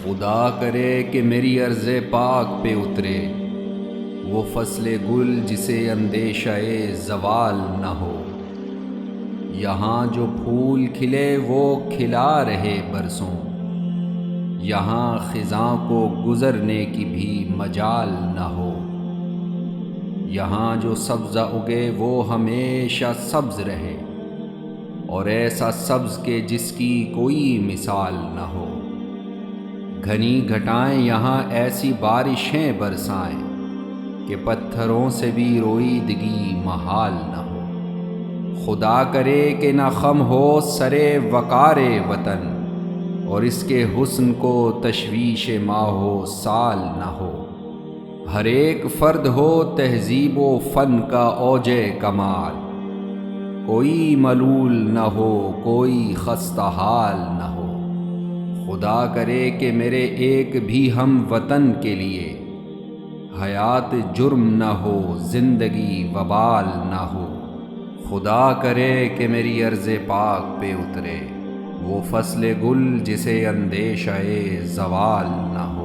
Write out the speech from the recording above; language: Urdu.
خدا کرے کہ میری عرض پاک پہ اترے وہ فصل گل جسے اندیشہ زوال نہ ہو۔ یہاں جو پھول کھلے وہ کھلا رہے برسوں، یہاں خزاں کو گزرنے کی بھی مجال نہ ہو۔ یہاں جو سبزہ اگے وہ ہمیشہ سبز رہے، اور ایسا سبز کہ جس کی کوئی مثال نہ ہو۔ گھنی گھٹائیں یہاں ایسی بارشیں برسائیں کہ پتھروں سے بھی روئیدگی محال نہ ہو۔ خدا کرے کہ نہ خم ہو سرے وقار وطن، اور اس کے حسن کو تشویش ماہ و سال نہ ہو۔ ہر ایک فرد ہو تہذیب و فن کا اوج کمال، کوئی ملول نہ ہو کوئی خستہ حال نہ ہو۔ خدا کرے کہ میرے ایک بھی ہم وطن کے لیے حیات جرم نہ ہو زندگی وبال نہ ہو۔ خدا کرے کہ میری عرض پاک پہ اترے وہ فصل گل جسے اندیشہ زوال نہ ہو۔